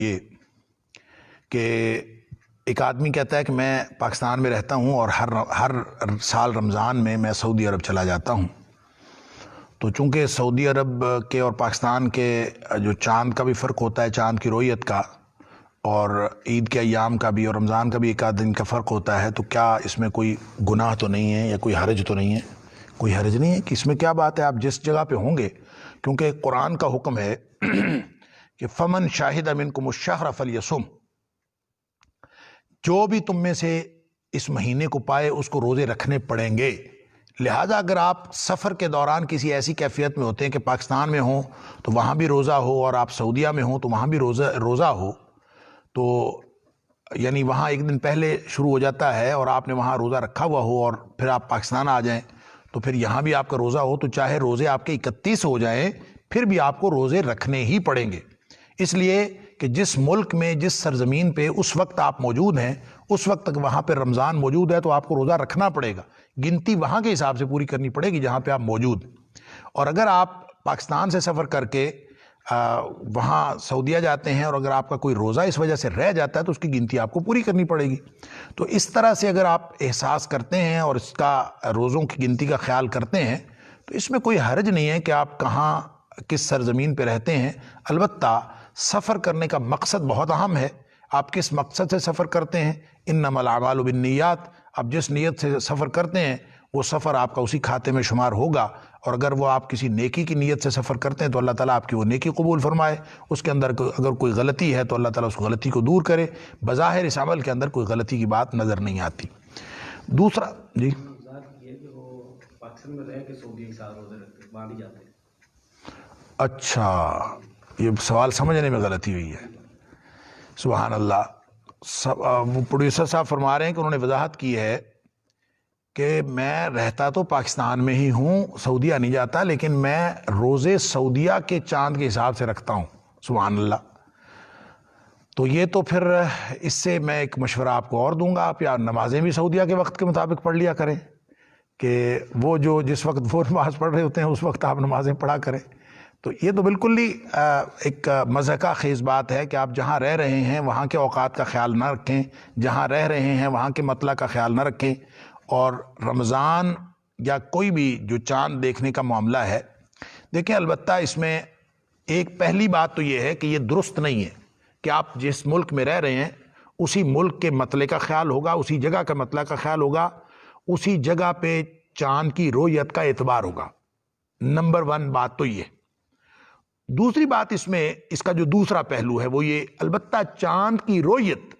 یہ کہ ایک آدمی کہتا ہے کہ میں پاکستان میں رہتا ہوں اور ہر سال رمضان میں سعودی عرب چلا جاتا ہوں، تو چونکہ سعودی عرب کے اور پاکستان کے جو چاند کا بھی فرق ہوتا ہے، چاند کی رؤیت کا، اور عید کے ایام کا بھی اور رمضان کا بھی ایک آدھ دن کا فرق ہوتا ہے، تو کیا اس میں کوئی گناہ تو نہیں ہے یا کوئی حرج تو نہیں ہے؟ کوئی حرج نہیں ہے کہ اس میں کیا بات ہے، آپ جس جگہ پہ ہوں گے، کیونکہ قرآن کا حکم ہے کہ فمن شاہد منکم الشہر فلیصم، جو بھی تم میں سے اس مہینے کو پائے اس کو روزے رکھنے پڑیں گے۔ لہٰذا اگر آپ سفر کے دوران کسی ایسی کیفیت میں ہوتے ہیں کہ پاکستان میں ہوں تو وہاں بھی روزہ ہو، اور آپ سعودیہ میں ہوں تو وہاں بھی روزہ ہو، تو یعنی وہاں ایک دن پہلے شروع ہو جاتا ہے اور آپ نے وہاں روزہ رکھا ہوا ہو اور پھر آپ پاکستان آ جائیں تو پھر یہاں بھی آپ کا روزہ ہو، تو چاہے روزے آپ کے 31 ہو جائیں پھر بھی آپ کو روزے رکھنے ہی پڑیں گے، اس لیے کہ جس ملک میں جس سرزمین پہ اس وقت آپ موجود ہیں اس وقت تک وہاں پہ رمضان موجود ہے تو آپ کو روزہ رکھنا پڑے گا، گنتی وہاں کے حساب سے پوری کرنی پڑے گی جہاں پہ آپ موجود ہیں۔ اور اگر آپ پاکستان سے سفر کر کے وہاں سعودیہ جاتے ہیں اور اگر آپ کا کوئی روزہ اس وجہ سے رہ جاتا ہے تو اس کی گنتی آپ کو پوری کرنی پڑے گی۔ تو اس طرح سے اگر آپ احساس کرتے ہیں اور اس کا روزوں کی گنتی کا خیال کرتے ہیں تو اس میں کوئی حرج نہیں ہے کہ آپ کہاں کس سرزمین پہ رہتے ہیں۔ البتہ سفر کرنے کا مقصد بہت اہم ہے، آپ کس مقصد سے سفر کرتے ہیں، انما الاعمال بالنیات، آپ جس نیت سے سفر کرتے ہیں وہ سفر آپ کا اسی کھاتے میں شمار ہوگا، اور اگر وہ آپ کسی نیکی کی نیت سے سفر کرتے ہیں تو اللہ تعالیٰ آپ کی وہ نیکی قبول فرمائے، اس کے اندر اگر کوئی غلطی ہے تو اللہ تعالیٰ اس غلطی کو دور کرے۔ بظاہر اس عمل کے اندر کوئی غلطی کی بات نظر نہیں آتی۔ دوسرا جی پاکستان میں رہ کے سعودی کے ساتھ روزے رکھتے وہاں بھی جاتے ہیں۔ اچھا، یہ سوال سمجھنے میں غلطی ہوئی ہے، سبحان اللہ۔ وہ پروڈیوسر صاحب فرما رہے ہیں کہ انہوں نے وضاحت کی ہے کہ میں رہتا تو پاکستان میں ہی ہوں، سعودیہ نہیں جاتا، لیکن میں روزے سعودیہ کے چاند کے حساب سے رکھتا ہوں، سبحان اللہ۔ تو یہ تو پھر اس سے میں ایک مشورہ آپ کو اور دوں گا، آپ یا نمازیں بھی سعودیہ کے وقت کے مطابق پڑھ لیا کریں، کہ وہ جو جس وقت وہ نماز پڑھ رہے ہوتے ہیں اس وقت آپ نمازیں پڑھا کریں۔ تو یہ تو بالکل ہی ایک مضحکہ خیز بات ہے کہ آپ جہاں رہ رہے ہیں وہاں کے اوقات کا خیال نہ رکھیں، جہاں رہ رہے ہیں وہاں کے مطلع کا خیال نہ رکھیں، اور رمضان یا کوئی بھی جو چاند دیکھنے کا معاملہ ہے، دیکھیں البتہ اس میں ایک پہلی بات تو یہ ہے کہ یہ درست نہیں ہے کہ آپ جس ملک میں رہ رہے ہیں اسی ملک کے مطلع کا خیال ہوگا، اسی جگہ کا مطلع کا خیال ہوگا، اسی جگہ پہ چاند کی رؤیت کا اعتبار ہوگا۔ نمبر 1 بات تو یہ۔ دوسری بات اس میں اس کا جو دوسرا پہلو ہے وہ یہ، البتہ چاند کی رؤیت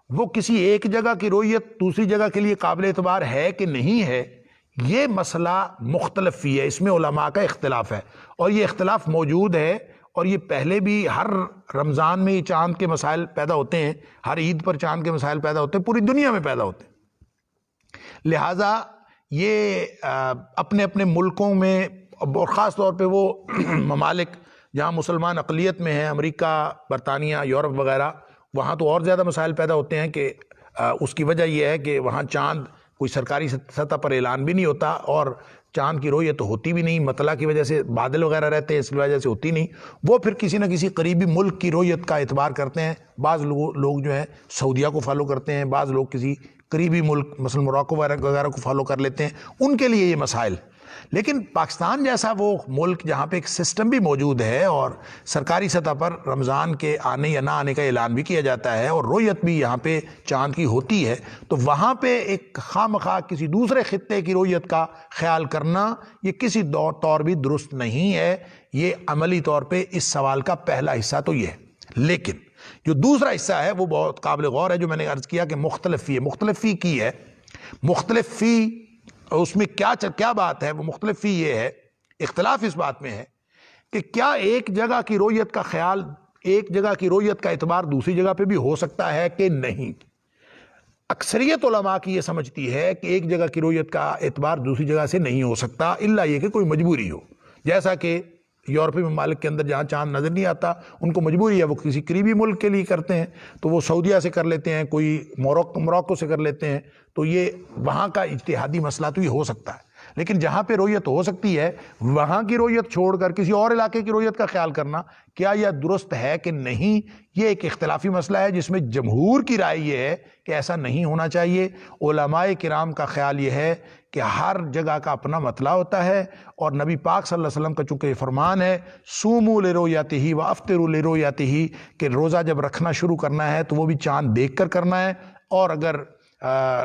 وہ کسی ایک جگہ کی رؤیت دوسری جگہ کے لیے قابل اعتبار ہے کہ نہیں ہے، یہ مسئلہ مختلف ہی ہے، اس میں علماء کا اختلاف ہے، اور یہ اختلاف موجود ہے، اور یہ پہلے بھی ہر رمضان میں چاند کے مسائل پیدا ہوتے ہیں، ہر عید پر چاند کے مسائل پیدا ہوتے ہیں، پوری دنیا میں پیدا ہوتے ہیں۔ لہٰذا یہ اپنے اپنے ملکوں میں، اور خاص طور پہ وہ ممالک جہاں مسلمان اقلیت میں ہیں، امریکہ، برطانیہ، یورپ وغیرہ، وہاں تو اور زیادہ مسائل پیدا ہوتے ہیں کہ اس کی وجہ یہ ہے کہ وہاں چاند کوئی سرکاری سطح پر اعلان بھی نہیں ہوتا، اور چاند کی رؤیت تو ہوتی بھی نہیں، مطلع کی وجہ سے بادل وغیرہ رہتے ہیں اس وجہ سے ہوتی نہیں، وہ پھر کسی نہ کسی قریبی ملک کی رؤیت کا اعتبار کرتے ہیں۔ بعض لوگ جو ہیں سعودیہ کو فالو کرتے ہیں، بعض لوگ کسی قریبی ملک مثلا موراکو وغیرہ کو فالو کر لیتے ہیں، ان کے لیے یہ مسائل۔ لیکن پاکستان جیسا وہ ملک جہاں پہ ایک سسٹم بھی موجود ہے اور سرکاری سطح پر رمضان کے آنے یا نہ آنے کا اعلان بھی کیا جاتا ہے اور رؤیت بھی یہاں پہ چاند کی ہوتی ہے، تو وہاں پہ ایک خواہ کسی دوسرے خطے کی رؤیت کا خیال کرنا یہ کسی طور بھی درست نہیں ہے۔ یہ عملی طور پہ اس سوال کا پہلا حصہ تو یہ ہے، لیکن جو دوسرا حصہ ہے وہ بہت قابل غور ہے، جو میں نے عرض کیا کہ مختلف فی کی ہے۔ مختلف فی اس میں کیا بات ہے، وہ مختلف فی یہ ہے، اختلاف اس بات میں ہے کہ کیا ایک جگہ کی رؤیت کا خیال، ایک جگہ کی رؤیت کا اعتبار دوسری جگہ پہ بھی ہو سکتا ہے کہ نہیں۔ اکثریت علماء کی یہ سمجھتی ہے کہ ایک جگہ کی رؤیت کا اعتبار دوسری جگہ سے نہیں ہو سکتا، الا یہ کہ کوئی مجبوری ہو، جیسا کہ یورپی ممالک کے اندر جہاں چاند نظر نہیں آتا ان کو مجبوری ہے، وہ کسی قریبی ملک کے لیے کرتے ہیں، تو وہ سعودیہ سے کر لیتے ہیں، کوئی موراکو سے کر لیتے ہیں، تو یہ وہاں کا اجتہادی مسئلہ تو یہ ہو سکتا ہے۔ لیکن جہاں پہ رویت ہو سکتی ہے وہاں کی رویت چھوڑ کر کسی اور علاقے کی رویت کا خیال کرنا کیا یہ درست ہے کہ نہیں، یہ ایک اختلافی مسئلہ ہے جس میں جمہور کی رائے یہ ہے کہ ایسا نہیں ہونا چاہیے۔ علماء کرام کا خیال یہ ہے کہ ہر جگہ کا اپنا مطلع ہوتا ہے، اور نبی پاک صلی اللہ علیہ وسلم کا چونکہ یہ فرمان ہے صوموا لرؤیتہ وافطروا لرؤیتہ کہ روزہ جب رکھنا شروع کرنا ہے تو وہ بھی چاند دیکھ کر کرنا ہے، اور اگر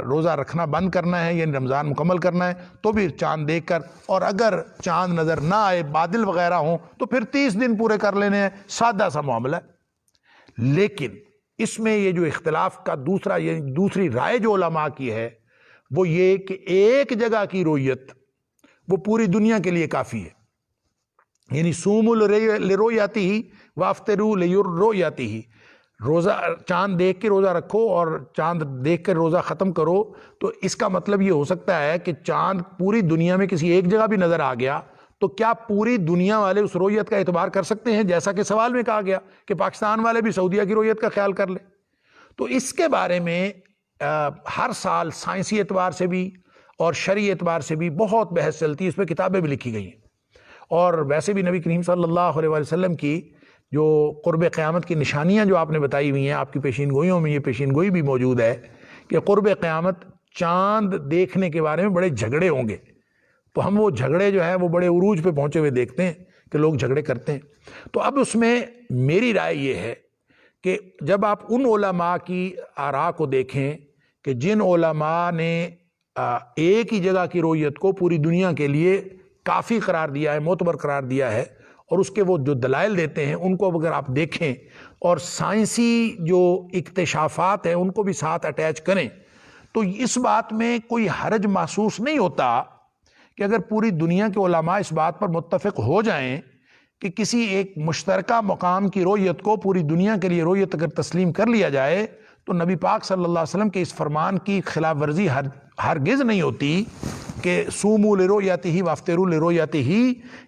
روزہ رکھنا بند کرنا ہے یعنی رمضان مکمل کرنا ہے تو بھی چاند دیکھ کر، اور اگر چاند نظر نہ آئے بادل وغیرہ ہوں تو پھر 30 دن پورے کر لینے ہیں۔ سادہ سا معاملہ ہے۔ لیکن اس میں یہ جو اختلاف کا دوسری رائے جو علماء کی ہے وہ یہ کہ ایک جگہ کی رویت وہ پوری دنیا کے لیے کافی ہے، یعنی صوموا لرؤیتہ وافطروا لرؤیتہ، روزہ چاند دیکھ کے روزہ رکھو اور چاند دیکھ کر روزہ ختم کرو، تو اس کا مطلب یہ ہو سکتا ہے کہ چاند پوری دنیا میں کسی ایک جگہ بھی نظر آ گیا تو کیا پوری دنیا والے اس رویت کا اعتبار کر سکتے ہیں، جیسا کہ سوال میں کہا گیا کہ پاکستان والے بھی سعودیہ کی رویت کا خیال کر لیں۔ تو اس کے بارے میں ہر سال سائنسی اعتبار سے بھی اور شرعی اعتبار سے بھی بہت بحث چلتی ہے، اس پہ کتابیں بھی لکھی گئی ہیں، اور ویسے بھی نبی کریم صلی اللہ علیہ وسلم کی جو قرب قیامت کی نشانیاں جو آپ نے بتائی ہوئی ہیں، آپ کی پیشین گوئیوں میں یہ پیشین گوئی بھی موجود ہے کہ قرب قیامت چاند دیکھنے کے بارے میں بڑے جھگڑے ہوں گے، تو ہم وہ جھگڑے جو ہے وہ بڑے عروج پہ پہنچے ہوئے دیکھتے ہیں کہ لوگ جھگڑے کرتے ہیں۔ تو اب اس میں میری رائے یہ ہے کہ جب آپ ان علماء کی آراء کو دیکھیں کہ جن علماء نے ایک ہی جگہ کی رویت کو پوری دنیا کے لیے کافی قرار دیا ہے، معتبر قرار دیا ہے، اور اس کے وہ جو دلائل دیتے ہیں ان کو اگر آپ دیکھیں اور سائنسی جو اکتشافات ہیں ان کو بھی ساتھ اٹیچ کریں تو اس بات میں کوئی حرج محسوس نہیں ہوتا کہ اگر پوری دنیا کے علماء اس بات پر متفق ہو جائیں کہ کسی ایک مشترکہ مقام کی رویت کو پوری دنیا کے لیے رویت اگر تسلیم کر لیا جائے تو نبی پاک صلی اللہ علیہ وسلم کے اس فرمان کی خلاف ورزی ہرگز نہیں ہوتی کہ صوموا لرؤیتہ وافطروا لرؤیتہ،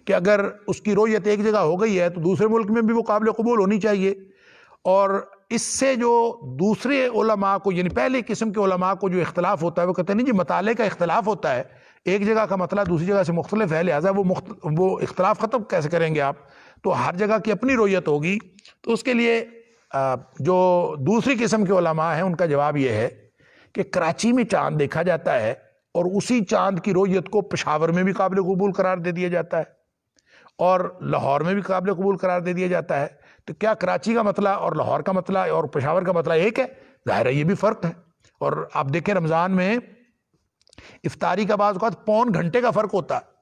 کہ اگر اس کی رویت ایک جگہ ہو گئی ہے تو دوسرے ملک میں بھی وہ قابل قبول ہونی چاہیے۔ اور اس سے جو دوسرے علماء کو یعنی پہلے قسم کے علماء کو جو اختلاف ہوتا ہے وہ کہتے ہیں نہیں جی مطالعے کا اختلاف ہوتا ہے، ایک جگہ کا مطلب دوسری جگہ سے مختلف ہے، لہٰذا وہ اختلاف ختم کیسے کریں گے آپ، تو ہر جگہ کی اپنی رویت ہوگی۔ تو اس کے لیے جو دوسری قسم کے علماء ہیں ان کا جواب یہ ہے کہ کراچی میں چاند دیکھا جاتا ہے اور اسی چاند کی رویت کو پشاور میں بھی قابل قبول قرار دے دیا جاتا ہے اور لاہور میں بھی قابل قبول قرار دے دیا جاتا ہے، تو کیا کراچی کا مسئلہ اور لاہور کا مسئلہ اور پشاور کا مسئلہ ایک ہے؟ ظاہر ہے یہ بھی فرق ہے۔ اور آپ دیکھیں رمضان میں افطاری کا بعض اوقات پون گھنٹے کا فرق ہوتا ہے،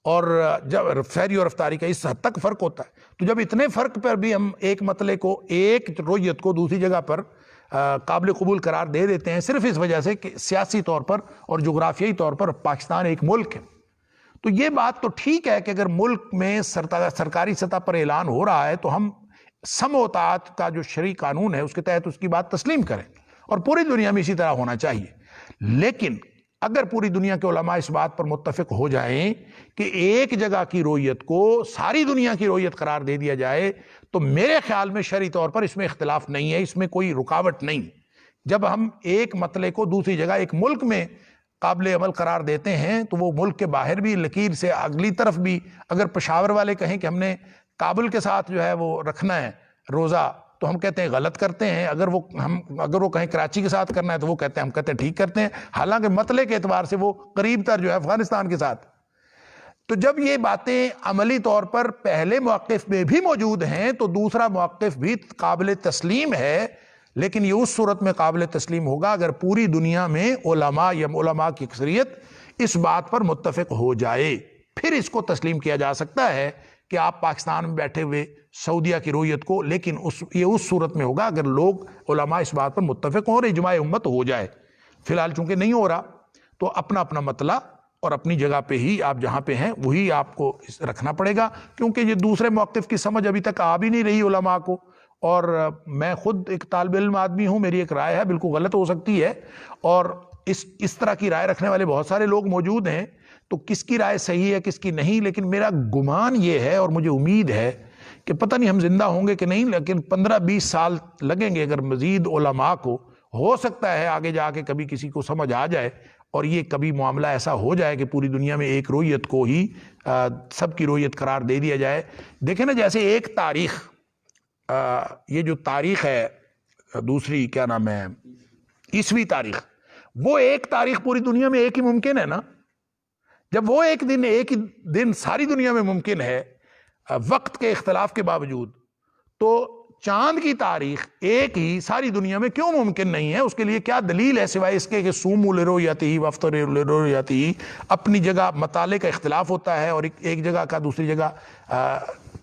اور جب سحری اور افطاری کا اس حد تک فرق ہوتا ہے، تو جب اتنے فرق پر بھی ہم ایک مسئلے کو ایک رویت کو دوسری جگہ پر قابل قبول قرار دے دیتے ہیں صرف اس وجہ سے کہ سیاسی طور پر اور جغرافیائی طور پر پاکستان ایک ملک ہے، تو یہ بات تو ٹھیک ہے کہ اگر ملک میں سرکاری سطح پر اعلان ہو رہا ہے تو ہم سمع و طاعت کا جو شرعی قانون ہے اس کے تحت اس کی بات تسلیم کریں، اور پوری دنیا میں اسی طرح ہونا چاہیے۔ لیکن اگر پوری دنیا کے علماء اس بات پر متفق ہو جائیں کہ ایک جگہ کی رویت کو ساری دنیا کی رویت قرار دے دیا جائے تو میرے خیال میں شرعی طور پر اس میں اختلاف نہیں ہے، اس میں کوئی رکاوٹ نہیں۔ جب ہم ایک مسئلے کو دوسری جگہ ایک ملک میں قابل عمل قرار دیتے ہیں تو وہ ملک کے باہر بھی لکیر سے اگلی طرف بھی اگر پشاور والے کہیں کہ ہم نے کابل کے ساتھ جو ہے وہ رکھنا ہے روزہ تو ہم کہتے ہیں غلط کرتے ہیں، اگر وہ کہیں کراچی کے ساتھ کرنا ہے تو وہ کہتے ہیں ہم کہتے ہیں ٹھیک کرتے ہیں، حالانکہ مسئلے کے اعتبار سے وہ قریب تر جو ہے افغانستان کے ساتھ۔ تو جب یہ باتیں عملی طور پر پہلے موقف میں بھی موجود ہیں تو دوسرا موقف بھی قابل تسلیم ہے، لیکن یہ اس صورت میں قابل تسلیم ہوگا اگر پوری دنیا میں علماء یا علماء کی اکثریت اس بات پر متفق ہو جائے، پھر اس کو تسلیم کیا جا سکتا ہے کہ آپ پاکستان میں بیٹھے ہوئے سعودیہ کی رویت کو، لیکن یہ اس صورت میں ہوگا اگر لوگ علماء اس بات پر متفق ہوں اور اجماع امت ہو جائے۔ فی الحال چونکہ نہیں ہو رہا تو اپنا اپنا مطلع اور اپنی جگہ پہ ہی آپ جہاں پہ ہیں وہی آپ کو رکھنا پڑے گا، کیونکہ یہ دوسرے موقف کی سمجھ ابھی تک آ بھی نہیں رہی علماء کو، اور میں خود ایک طالب علم آدمی ہوں، میری ایک رائے ہے بالکل غلط ہو سکتی ہے، اور اس طرح کی رائے رکھنے والے بہت سارے لوگ موجود ہیں، تو کس کی رائے صحیح ہے کس کی نہیں، لیکن میرا گمان یہ ہے اور مجھے امید ہے کہ پتہ نہیں ہم زندہ ہوں گے کہ نہیں، لیکن 15-20 سال لگیں گے اگر مزید علماء کو، ہو سکتا ہے آگے جا کے کبھی کسی کو سمجھ آ جائے اور یہ کبھی معاملہ ایسا ہو جائے کہ پوری دنیا میں ایک رویت کو ہی سب کی رویت قرار دے دیا جائے. دیکھیں نا جیسے ایک تاریخ، یہ جو تاریخ ہے دوسری کیا نام ہے عیسوی تاریخ، وہ ایک تاریخ پوری دنیا میں ایک ہی ممکن ہے نا. جب وہ ایک ہی دن ساری دنیا میں ممکن ہے وقت کے اختلاف کے باوجود، تو چاند کی تاریخ ایک ہی ساری دنیا میں کیوں ممکن نہیں ہے؟ اس کے لیے کیا دلیل ہے سوائے اس کے کہ سوموا لرؤیتہ وافطروا لرؤیتہ. اپنی جگہ مطالعے کا اختلاف ہوتا ہے اور ایک جگہ کا دوسری جگہ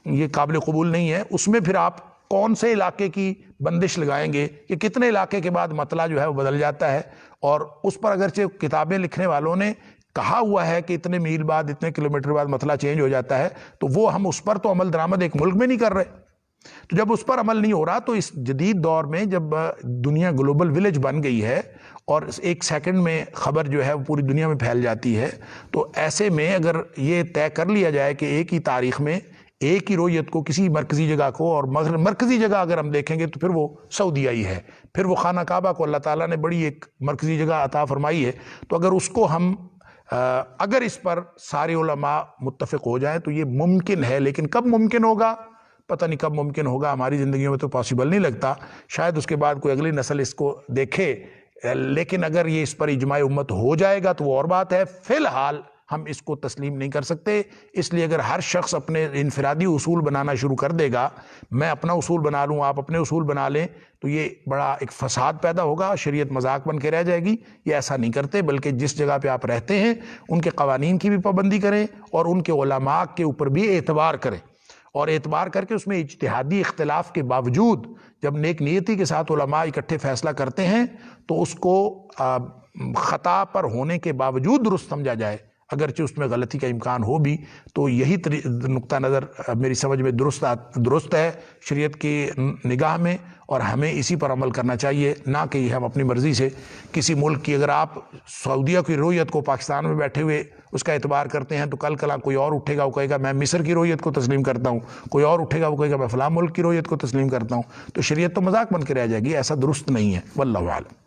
یہ قابل قبول نہیں ہے. اس میں پھر آپ کون سے علاقے کی بندش لگائیں گے کہ کتنے علاقے کے بعد مطلع جو ہے وہ بدل جاتا ہے. اور اس پر اگرچہ کتابیں لکھنے والوں نے کہا ہوا ہے کہ اتنے میل بعد اتنے کلومیٹر بعد مطلع چینج ہو جاتا ہے، تو وہ ہم اس پر تو عمل درآمد ایک ملک میں نہیں کر رہے. تو جب اس پر عمل نہیں ہو رہا تو اس جدید دور میں جب دنیا گلوبل ولیج بن گئی ہے اور ایک سیکنڈ میں خبر جو ہے وہ پوری دنیا میں پھیل جاتی ہے، تو ایسے میں اگر یہ طے کر لیا جائے کہ ایک ہی تاریخ میں ایک ہی رویت کو کسی مرکزی جگہ کو، اور مرکزی جگہ اگر ہم دیکھیں گے تو پھر وہ سعودیہ ہی ہے، پھر وہ خانہ کعبہ کو اللہ تعالیٰ نے بڑی ایک مرکزی جگہ عطا فرمائی ہے. تو اگر اس کو ہم اگر اس پر سارے علماء متفق ہو جائیں تو یہ ممکن ہے. لیکن کب ممکن ہوگا پتہ نہیں، کب ممکن ہوگا، ہماری زندگیوں میں تو پاسبل نہیں لگتا. شاید اس کے بعد کوئی اگلی نسل اس کو دیکھے، لیکن اگر یہ اس پر اجماع امت ہو جائے گا تو وہ اور بات ہے. فی الحال ہم اس کو تسلیم نہیں کر سکتے. اس لیے اگر ہر شخص اپنے انفرادی اصول بنانا شروع کر دے گا، میں اپنا اصول بنا لوں، آپ اپنے اصول بنا لیں، تو یہ بڑا ایک فساد پیدا ہوگا، شریعت مذاق بن کے رہ جائے گی. یہ ایسا نہیں کرتے، بلکہ جس جگہ پہ آپ رہتے ہیں ان کے قوانین کی بھی پابندی کریں اور ان کے علماء کے اوپر بھی اعتبار کریں، اور اعتبار کر کے اس میں اجتہادی اختلاف کے باوجود جب نیک نیتی کے ساتھ علماء اکٹھے فیصلہ کرتے ہیں تو اس کو خطا پر ہونے کے باوجود درست سمجھا جائے، اگرچہ اس میں غلطی کا امکان ہو بھی. تو یہی نقطہ نظر میری سمجھ میں درست ہے شریعت کی نگاہ میں، اور ہمیں اسی پر عمل کرنا چاہیے، نہ کہ ہم اپنی مرضی سے کسی ملک کی، اگر آپ سعودیہ کی رویت کو پاکستان میں بیٹھے ہوئے اس کا اعتبار کرتے ہیں تو کل کوئی اور اٹھے گا، وہ کہے گا میں مصر کی رویت کو تسلیم کرتا ہوں، کوئی اور اٹھے گا وہ کہے گا میں فلاں ملک کی رویت کو تسلیم کرتا ہوں. تو شریعت تو مذاق بن کے رہ جائے گی. ایسا درست نہیں ہے. واللہ اعلم.